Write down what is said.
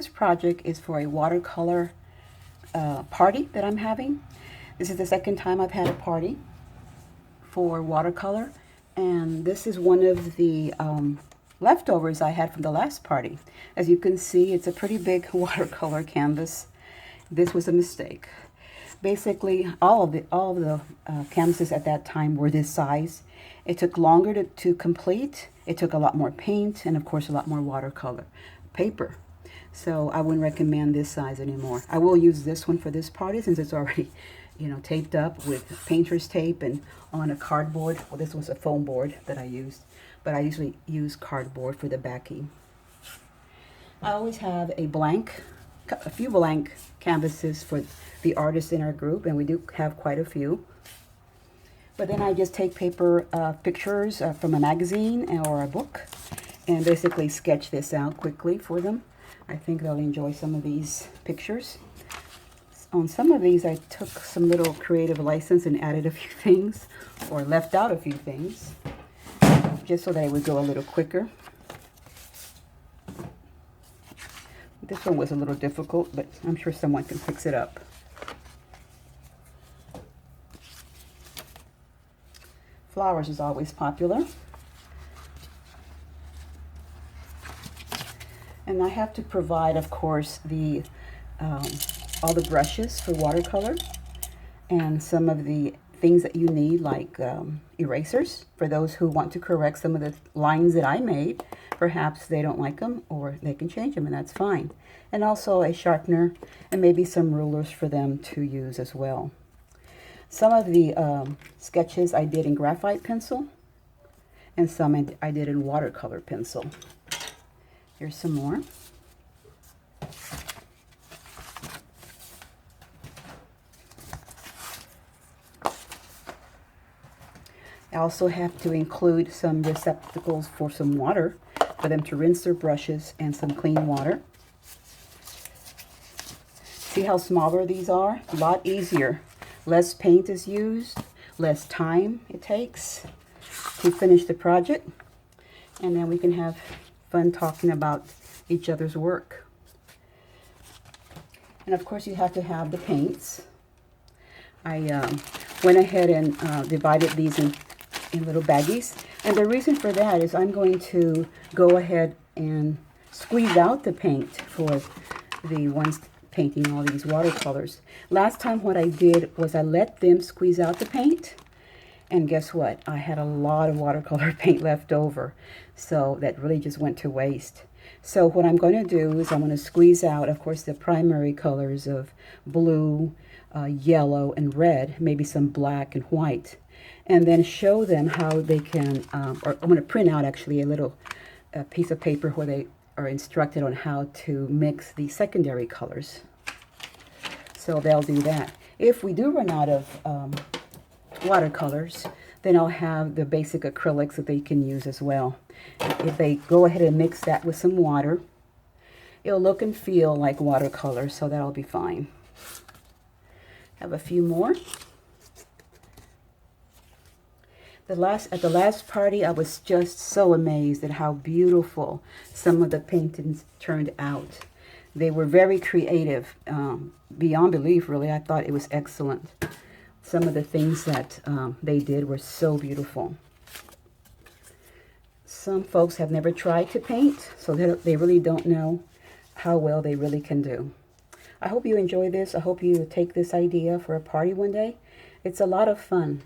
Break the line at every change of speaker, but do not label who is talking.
this project is for a watercolor party that I'm having. This is the second time I've had a party for watercolor, and this is one of the leftovers I had from the last party. As you can see, it's a pretty big watercolor canvas. This was a mistake. Basically, all of the canvases at that time were this size. It took longer to complete. It took a lot more paint and, of course, a lot more watercolor paper. So I wouldn't recommend this size anymore. I will use this one for this party since it's already, you know, taped up with painter's tape and on a cardboard. Well, this was a foam board that I used, but I usually use cardboard for the backing. I always have a few blank canvases for the artists in our group, and we do have quite a few. But then I just take paper pictures from a magazine or a book and basically sketch this out quickly for them. I think they'll enjoy some of these pictures. On some of these, I took some little creative license and added a few things, or left out a few things, just so that it would go a little quicker. This one was a little difficult, but I'm sure someone can fix it up. Flowers is always popular. And I have to provide, of course, all the brushes for watercolor and some of the things that you need, like erasers for those who want to correct some of the lines that I made. Perhaps they don't like them, or they can change them, and that's fine. And also a sharpener and maybe some rulers for them to use as well. Some of the sketches I did in graphite pencil, and some I did in watercolor pencil. Here's some more. I also have to include some receptacles for some water for them to rinse their brushes, and some clean water. See how smaller these are? A lot easier. Less paint is used, less time it takes to finish the project, and then we can have fun talking about each other's work. And of course, you have to have the paints. I went ahead and divided these in little baggies, and the reason for that is I'm going to go ahead and squeeze out the paint for the ones painting all these watercolors. Last time what I did was I let them squeeze out the paint, and guess what? I had a lot of watercolor paint left over, so that really just went to waste. So what I'm going to do is I'm going to squeeze out, of course, the primary colors of blue, yellow, and red, maybe some black and white, and then show them how they can, or I'm going to print out actually a little piece of paper where they are instructed on how to mix the secondary colors. So they'll do that. If we do run out of watercolors, then I'll have the basic acrylics that they can use as well. If they go ahead and mix that with some water, it'll look and feel like watercolor, so that'll be fine. Have a few more. At the last party, I was just so amazed at how beautiful some of the paintings turned out. They were very creative, beyond belief, really. I thought it was excellent. Some of the things that they did were so beautiful. Some folks have never tried to paint, so they really don't know how well they really can do. I hope you enjoy this. I hope you take this idea for a party one day. It's a lot of fun.